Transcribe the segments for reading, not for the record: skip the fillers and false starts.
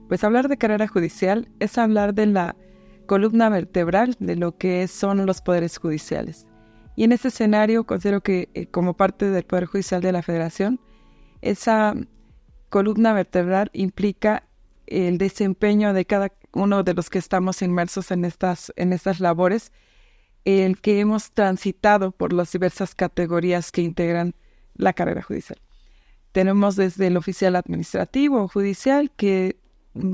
Pues hablar de carrera judicial es hablar de la columna vertebral de lo que son los poderes judiciales. Y en ese escenario considero que como parte del Poder Judicial de la Federación, esa columna vertebral implica el desempeño de cada uno de los que estamos inmersos en estas labores, el que hemos transitado por las diversas categorías que integran la carrera judicial. Tenemos desde el oficial administrativo o judicial, que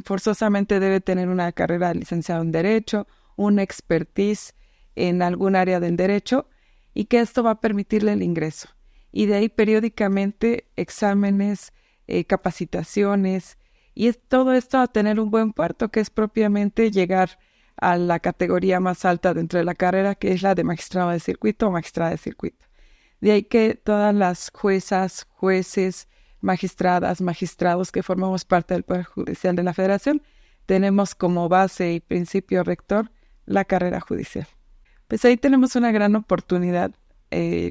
forzosamente debe tener una carrera de licenciado en Derecho, una expertise en algún área del derecho, y que esto va a permitirle el ingreso. Y de ahí periódicamente exámenes, capacitaciones, y todo esto a tener un buen puerto, que es propiamente llegar a la categoría más alta dentro de la carrera, que es la de magistrado de circuito o magistrada de circuito. De ahí que todas las juezas, jueces, magistradas, magistrados que formamos parte del Poder Judicial de la Federación, tenemos como base y principio rector la carrera judicial. Pues ahí tenemos una gran oportunidad.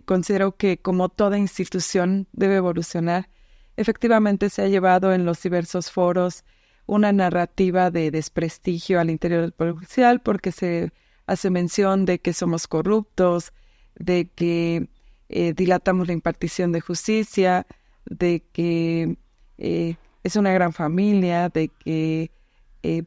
Considero que como toda institución debe evolucionar. Efectivamente se ha llevado en los diversos foros una narrativa de desprestigio al interior del Poder Judicial, porque se hace mención de que somos corruptos, de que dilatamos la impartición de justicia, de que es una gran familia, de que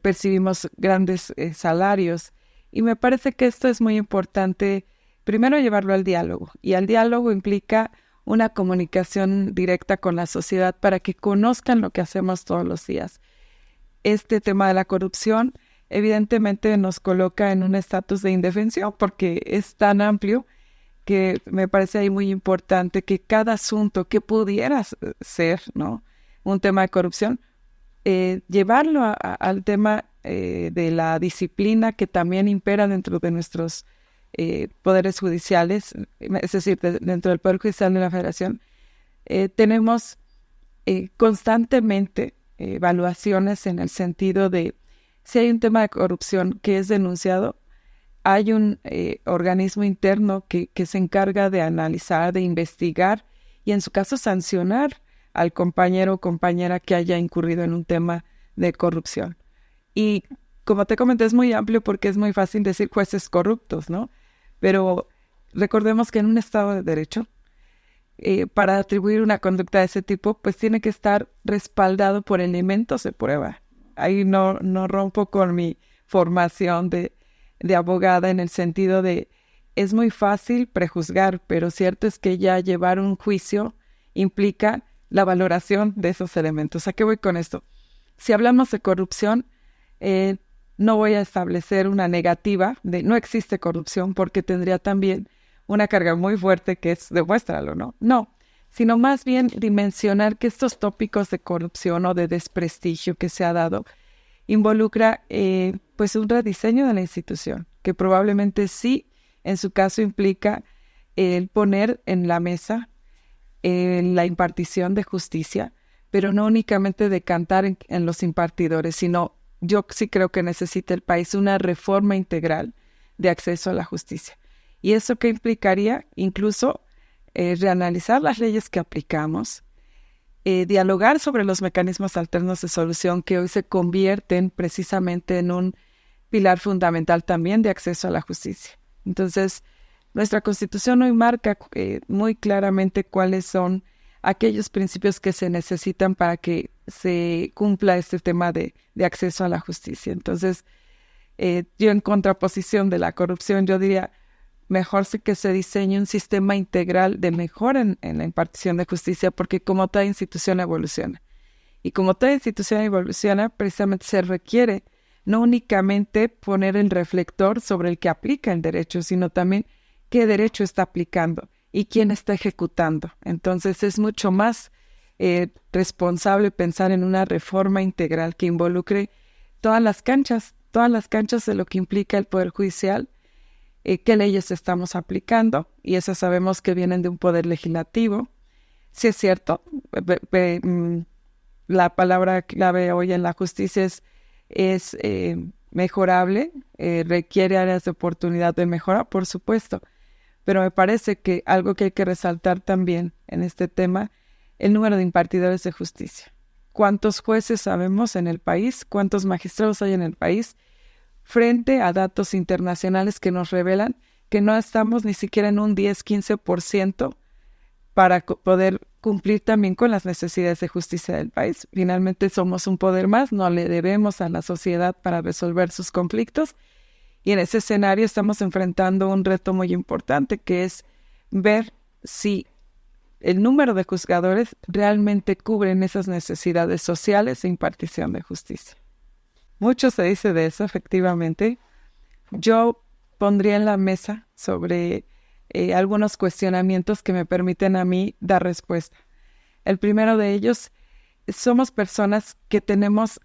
percibimos grandes salarios. Y me parece que esto es muy importante, primero llevarlo al diálogo. Y al diálogo implica una comunicación directa con la sociedad para que conozcan lo que hacemos todos los días. Este tema de la corrupción evidentemente nos coloca en un estatus de indefensión porque es tan amplio que me parece ahí muy importante que cada asunto que pudiera ser, ¿no?, un tema de corrupción, llevarlo al tema de la disciplina que también impera dentro de nuestros poderes judiciales, es decir, dentro del Poder Judicial de la Federación. Tenemos constantemente evaluaciones en el sentido de si hay un tema de corrupción que es denunciado, hay un organismo interno que se encarga de analizar, de investigar y en su caso sancionar al compañero o compañera que haya incurrido en un tema de corrupción. Y como te comenté, es muy amplio porque es muy fácil decir jueces corruptos, ¿no? Pero recordemos que en un Estado de Derecho, para atribuir una conducta de ese tipo, pues tiene que estar respaldado por elementos de prueba. Ahí no rompo con mi formación de abogada en el sentido de es muy fácil prejuzgar, pero cierto es que ya llevar un juicio implica la valoración de esos elementos. ¿A qué voy con esto? Si hablamos de corrupción, no voy a establecer una negativa de no existe corrupción porque tendría también una carga muy fuerte que es demuéstralo, ¿no? No, sino más bien dimensionar que estos tópicos de corrupción o de desprestigio que se ha dado involucra pues un rediseño de la institución, que probablemente sí, en su caso implica el poner en la mesa la impartición de justicia, pero no únicamente decantar en los impartidores, sino yo sí creo que necesita el país una reforma integral de acceso a la justicia. ¿Y eso qué implicaría? Incluso reanalizar las leyes que aplicamos, dialogar sobre los mecanismos alternos de solución que hoy se convierten precisamente en un pilar fundamental también de acceso a la justicia. Entonces, nuestra Constitución hoy marca muy claramente cuáles son aquellos principios que se necesitan para que se cumpla este tema de acceso a la justicia. Entonces, yo en contraposición de la corrupción, yo diría, mejor sí que se diseñe un sistema integral de mejora en la impartición de justicia, porque como toda institución evoluciona. Y como toda institución evoluciona, precisamente se requiere no únicamente poner el reflector sobre el que aplica el derecho, sino también qué derecho está aplicando y quién está ejecutando. Entonces es mucho más responsable pensar en una reforma integral que involucre todas las canchas de lo que implica el Poder Judicial, qué leyes estamos aplicando, y esas sabemos que vienen de un poder legislativo. Sí es cierto, la palabra clave hoy en la justicia es mejorable, requiere áreas de oportunidad de mejora, por supuesto, pero me parece que algo que hay que resaltar también en este tema, el número de impartidores de justicia. cuántos jueces sabemos en el país, cuántos magistrados hay en el país, frente a datos internacionales que nos revelan que no estamos ni siquiera en un 10-15% para poder cumplir también con las necesidades de justicia del país. Finalmente somos un poder más, no le debemos a la sociedad para resolver sus conflictos, y en ese escenario estamos enfrentando un reto muy importante, que es ver si el número de juzgadores realmente cubren esas necesidades sociales de impartición de justicia. Mucho se dice de eso, efectivamente. Yo pondría en la mesa sobre algunos cuestionamientos que me permiten a mí dar respuesta. El primero de ellos, somos personas que tenemos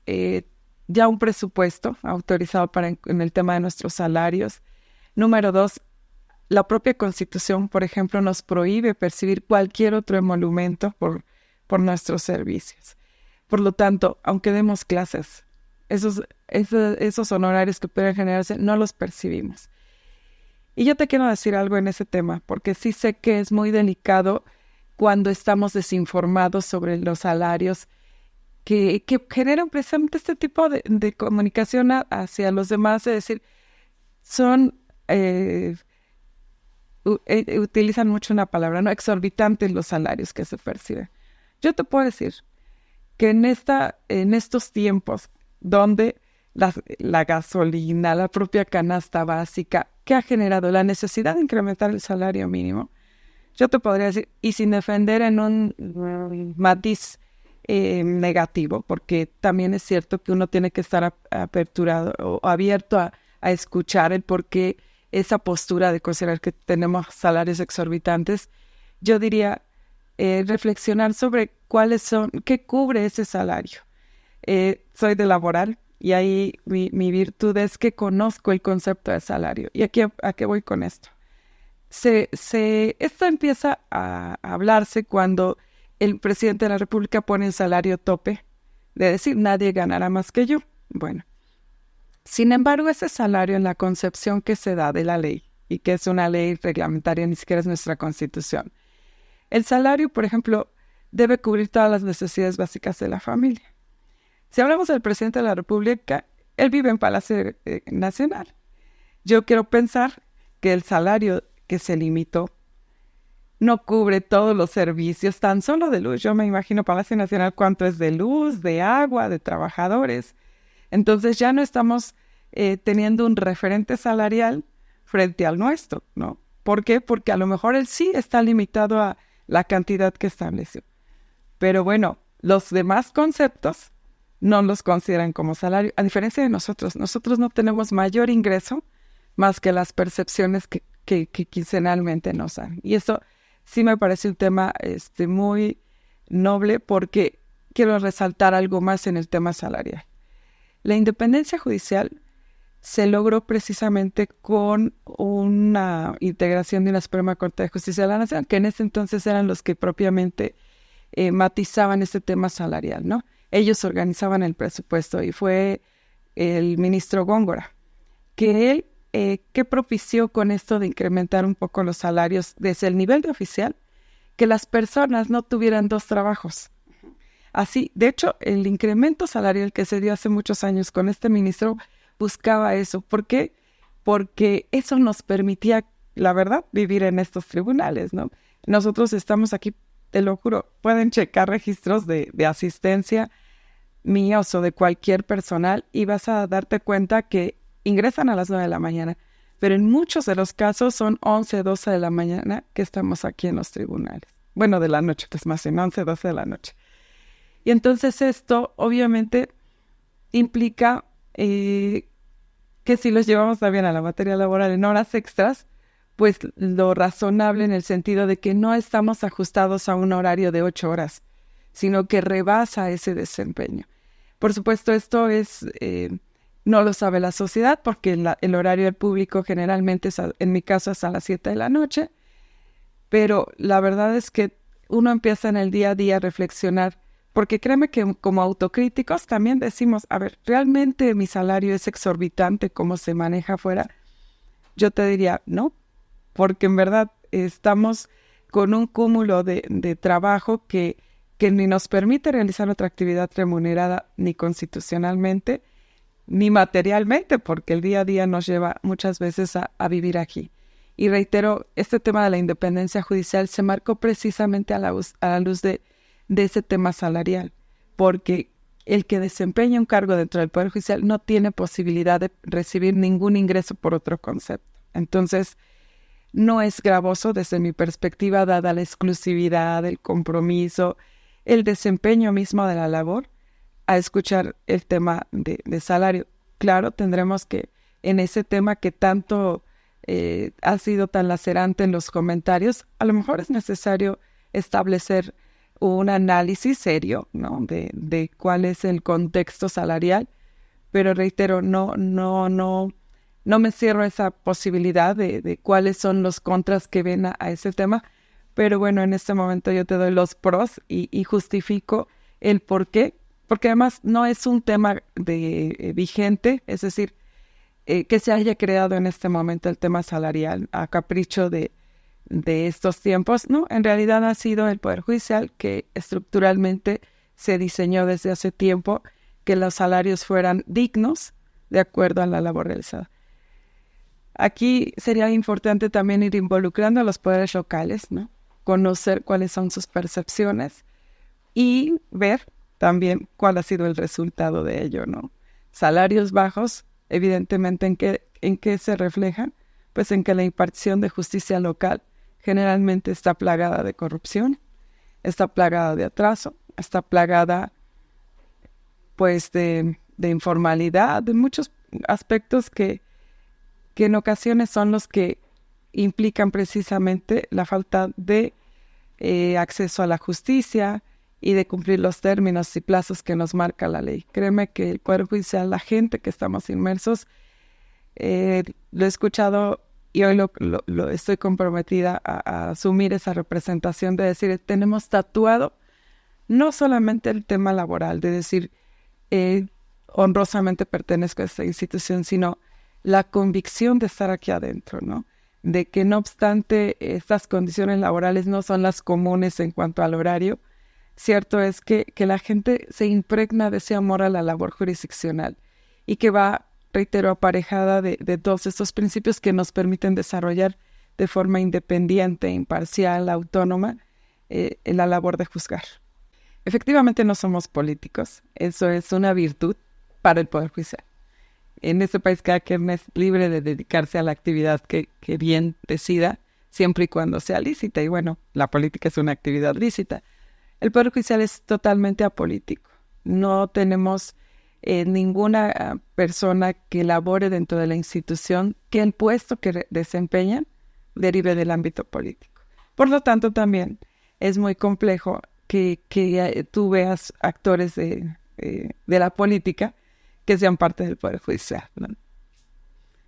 ya un presupuesto autorizado en el tema de nuestros salarios. Número dos, la propia Constitución, por ejemplo, nos prohíbe percibir cualquier otro emolumento por nuestros servicios. Por lo tanto, aunque demos clases, esos honorarios que pueden generarse no los percibimos. Y yo te quiero decir algo en ese tema, porque sí sé que es muy delicado cuando estamos desinformados sobre los salarios que generan precisamente este tipo de comunicación hacia los demás, es decir, utilizan mucho una palabra, ¿no? Exorbitantes los salarios que se perciben. Yo te puedo decir que en estos tiempos donde la gasolina, la propia canasta básica, que ha generado la necesidad de incrementar el salario mínimo, yo te podría decir, y sin defender en un matiz negativo, porque también es cierto que uno tiene que estar aperturado o abierto a escuchar el por qué esa postura de considerar que tenemos salarios exorbitantes. Yo diría reflexionar sobre qué cubre ese salario. Soy de laboral y ahí mi virtud es que conozco el concepto de salario. ¿Y aquí a qué voy con esto? Esto empieza a hablarse cuando el presidente de la República pone el salario tope, de decir, nadie ganará más que yo. Bueno, sin embargo, ese salario en la concepción que se da de la ley, y que es una ley reglamentaria, ni siquiera es nuestra Constitución, el salario, por ejemplo, debe cubrir todas las necesidades básicas de la familia. Si hablamos del presidente de la República, él vive en Palacio Nacional. Yo quiero pensar que el salario que se limitó no cubre todos los servicios, tan solo de luz. Yo me imagino Palacio Nacional cuánto es de luz, de agua, de trabajadores. Entonces ya no estamos teniendo un referente salarial frente al nuestro, ¿no? ¿Por qué? Porque a lo mejor él sí está limitado a la cantidad que estableció. Pero bueno, los demás conceptos no los consideran como salario. A diferencia de nosotros no tenemos mayor ingreso más que las percepciones que quincenalmente nos dan. Y eso sí me parece un tema muy noble, porque quiero resaltar algo más en el tema salarial. La independencia judicial se logró precisamente con una integración de una Suprema Corte de Justicia de la Nación, que en ese entonces eran los que propiamente matizaban este tema salarial, ¿no? Ellos organizaban el presupuesto y fue el ministro Góngora, que él que propició con esto de incrementar un poco los salarios desde el nivel de oficial, que las personas no tuvieran dos trabajos. Así, de hecho, el incremento salarial que se dio hace muchos años con este ministro buscaba eso. ¿Por qué? Porque eso nos permitía, la verdad, vivir en estos tribunales, ¿no? Nosotros estamos aquí, te lo juro, pueden checar registros de asistencia míos o de cualquier personal y vas a darte cuenta que ingresan a las 9 de la mañana, pero en muchos de los casos son 11, 12 de la mañana que estamos aquí en los tribunales. Bueno, de la noche, pues más bien 11, 12 de la noche. Y entonces esto obviamente implica que si los llevamos también a la materia laboral en horas extras, pues lo razonable en el sentido de que no estamos ajustados a un horario de 8 horas, sino que rebasa ese desempeño. Por supuesto, esto no lo sabe la sociedad, porque el horario del público generalmente es, en mi caso, hasta las 7 de la noche, pero la verdad es que uno empieza en el día a día a reflexionar, porque créeme que como autocríticos también decimos, a ver, ¿realmente mi salario es exorbitante como se maneja afuera? Yo te diría, no, porque en verdad estamos con un cúmulo de trabajo que que ni nos permite realizar otra actividad remunerada ni constitucionalmente, ni materialmente, porque el día a día nos lleva muchas veces a vivir aquí. Y reitero, este tema de la independencia judicial se marcó precisamente a la luz de ese tema salarial, porque el que desempeña un cargo dentro del Poder Judicial no tiene posibilidad de recibir ningún ingreso por otro concepto. Entonces, no es gravoso desde mi perspectiva, dada la exclusividad, el compromiso, el desempeño mismo de la labor, a escuchar el tema de salario. Claro, tendremos que, en ese tema que tanto ha sido tan lacerante en los comentarios, a lo mejor es necesario establecer un análisis serio, ¿no?, de cuál es el contexto salarial, pero reitero, no me cierro esa posibilidad de cuáles son los contras que ven a ese tema, pero bueno, en este momento yo te doy los pros y justifico el por qué, porque además no es un tema vigente, es decir, que se haya creado en este momento el tema salarial a capricho de estos tiempos, ¿no? En realidad ha sido el Poder Judicial que estructuralmente se diseñó desde hace tiempo que los salarios fueran dignos de acuerdo a la labor realizada. Aquí sería importante también ir involucrando a los poderes locales, ¿no?, conocer cuáles son sus percepciones y ver también cuál ha sido el resultado de ello, ¿no? Salarios bajos, evidentemente, ¿en qué se reflejan? Pues en que la impartición de justicia local generalmente está plagada de corrupción, está plagada de atraso, está plagada pues de informalidad, de muchos aspectos que en ocasiones son los que implican precisamente la falta de acceso a la justicia y de cumplir los términos y plazos que nos marca la ley. Créeme que el Poder Judicial, la gente que estamos inmersos, lo he escuchado y hoy lo estoy comprometida a asumir esa representación de decir, tenemos tatuado no solamente el tema laboral, de decir, honrosamente pertenezco a esta institución, sino la convicción de estar aquí adentro, ¿no? De que no obstante estas condiciones laborales no son las comunes en cuanto al horario, cierto es que la gente se impregna de ese amor a la labor jurisdiccional y que va, reitero, aparejada de todos estos principios que nos permiten desarrollar de forma independiente, imparcial, autónoma, la labor de juzgar. Efectivamente no somos políticos, eso es una virtud para el Poder Judicial. En este país cada quien es libre de dedicarse a la actividad que bien decida, siempre y cuando sea lícita. Y bueno, la política es una actividad lícita. El Poder Judicial es totalmente apolítico. No tenemos ninguna persona que labore dentro de la institución que el puesto que desempeñan derive del ámbito político. Por lo tanto, también es muy complejo que tú veas actores de la política que sean parte del Poder Judicial, ¿no?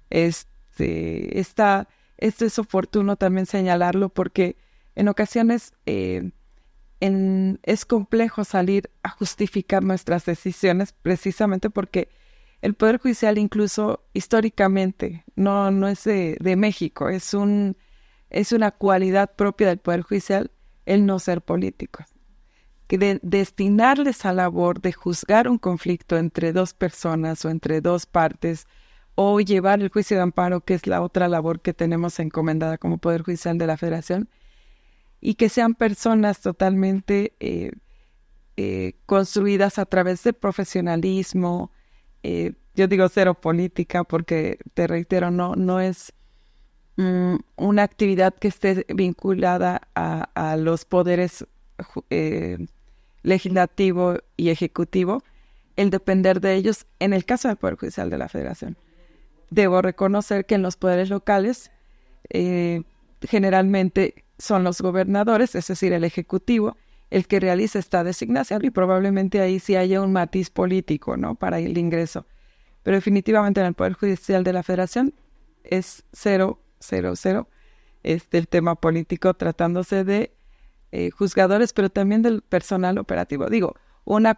Esto es oportuno también señalarlo porque en ocasiones es complejo salir a justificar nuestras decisiones precisamente porque el Poder Judicial incluso históricamente no es de México, es una cualidad propia del Poder Judicial el no ser político. Que destinarle esa labor de juzgar un conflicto entre dos personas o entre dos partes o llevar el juicio de amparo, que es la otra labor que tenemos encomendada como Poder Judicial de la Federación, y que sean personas totalmente construidas a través de profesionalismo, yo digo cero política porque, te reitero, no es una actividad que esté vinculada a los poderes legislativo y ejecutivo, el depender de ellos en el caso del Poder Judicial de la Federación. Debo reconocer que en los poderes locales generalmente son los gobernadores, es decir, el ejecutivo, el que realiza esta designación y probablemente ahí sí haya un matiz político, ¿no?, para el ingreso. Pero definitivamente en el Poder Judicial de la Federación es 0, el tema político tratándose de juzgadores, pero también del personal operativo. Digo, una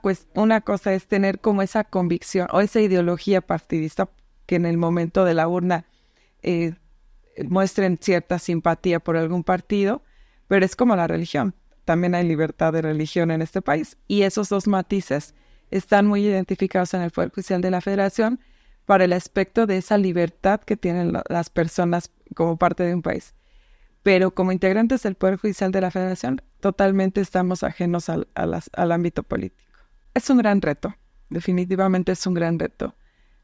cosa es tener como esa convicción o esa ideología partidista que en el momento de la urna muestren cierta simpatía por algún partido, pero es como la religión. también hay libertad de religión en este país. Y esos dos matices están muy identificados en el Poder Judicial de la Federación para el aspecto de esa libertad que tienen las personas como parte de un país. Pero como integrantes del Poder Judicial de la Federación, totalmente estamos ajenos al ámbito político. Es un gran reto, definitivamente es un gran reto.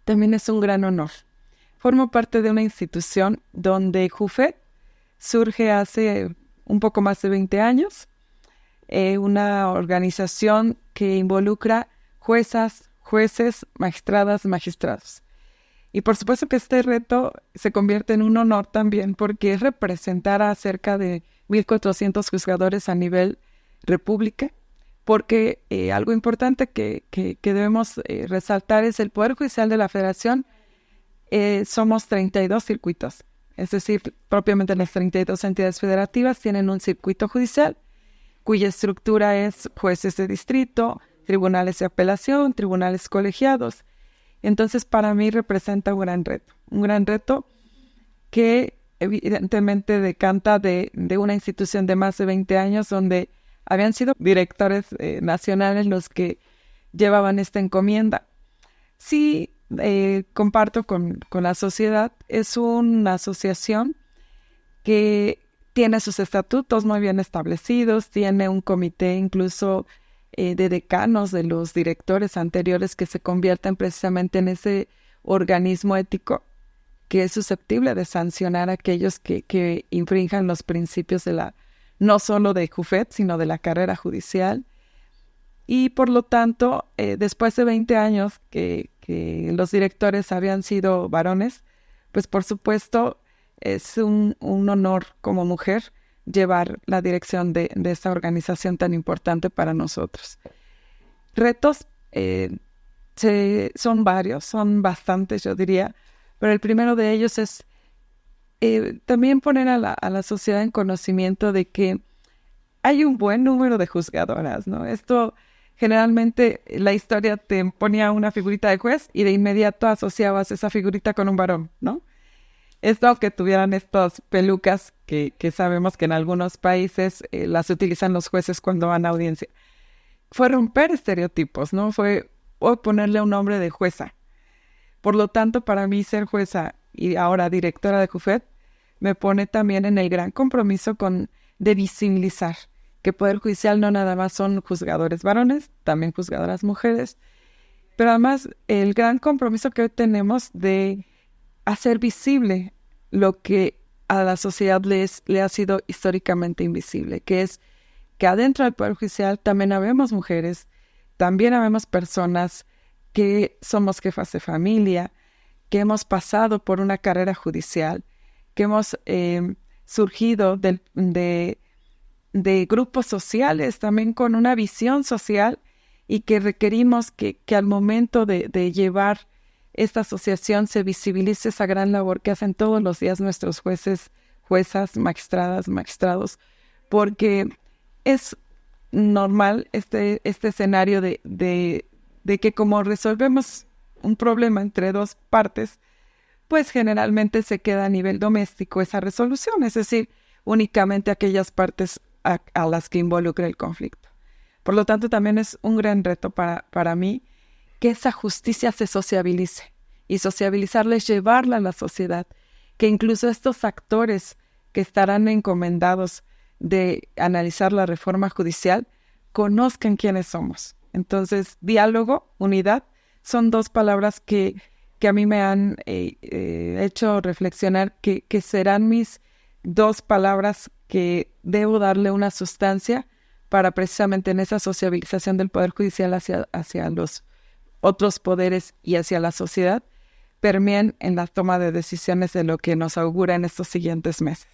También es un gran honor. Formo parte de una institución donde JUFET surge hace un poco más de 20 años, una organización que involucra juezas, jueces, magistradas, magistrados. Y por supuesto que este reto se convierte en un honor también porque es representar a cerca de 1,400 juzgadores a nivel república, porque algo importante que debemos resaltar es el Poder Judicial de la Federación. Somos 32 circuitos, es decir, propiamente las 32 entidades federativas tienen un circuito judicial cuya estructura es jueces de distrito, tribunales de apelación, tribunales colegiados. Entonces, para mí representa un gran reto que evidentemente decanta de una institución de más de 20 años donde habían sido directores nacionales los que llevaban esta encomienda. Sí, comparto con la sociedad, es una asociación que tiene sus estatutos muy bien establecidos, tiene un comité incluso de decanos de los directores anteriores que se convierten precisamente en ese organismo ético que es susceptible de sancionar a aquellos que infrinjan los principios de no solo de JUFET, sino de la carrera judicial. Y por lo tanto, después de 20 años que los directores habían sido varones, pues por supuesto es un honor como mujer llevar la dirección de esta organización tan importante para nosotros. Retos son varios, son bastantes yo diría, pero el primero de ellos es también poner a la sociedad en conocimiento de que hay un buen número de juzgadoras, ¿no? Esto generalmente la historia te ponía una figurita de juez y de inmediato asociabas esa figurita con un varón, ¿no? Esto que tuvieran estas pelucas que sabemos que en algunos países las utilizan los jueces cuando van a audiencia. Fue romper estereotipos, ¿no? Fue ponerle un nombre de jueza. Por lo tanto, para mí ser jueza y ahora directora de JUFET me pone también en el gran compromiso de visibilizar que Poder Judicial no nada más son juzgadores varones, también juzgadoras mujeres, pero además el gran compromiso que hoy tenemos de hacer visible lo que a la sociedad le ha sido históricamente invisible, que es que adentro del Poder Judicial también habemos mujeres, también habemos personas que somos jefas de familia, que hemos pasado por una carrera judicial, que hemos surgido de grupos sociales, también con una visión social y que requerimos que al momento de llevar esta asociación se visibilice esa gran labor que hacen todos los días nuestros jueces, juezas, magistradas, magistrados, porque es normal este escenario de que como resolvemos un problema entre dos partes, pues generalmente se queda a nivel doméstico esa resolución, es decir, únicamente aquellas partes a las que involucra el conflicto. Por lo tanto, también es un gran reto para mí que esa justicia se sociabilice y sociabilizarla es llevarla a la sociedad, que incluso estos actores que estarán encomendados de analizar la reforma judicial conozcan quiénes somos. Entonces, diálogo, unidad, son dos palabras que a mí me han hecho reflexionar que serán mis dos palabras que debo darle una sustancia para precisamente en esa sociabilización del Poder Judicial hacia los otros poderes y hacia la sociedad, permeen en la toma de decisiones de lo que nos augura en estos siguientes meses.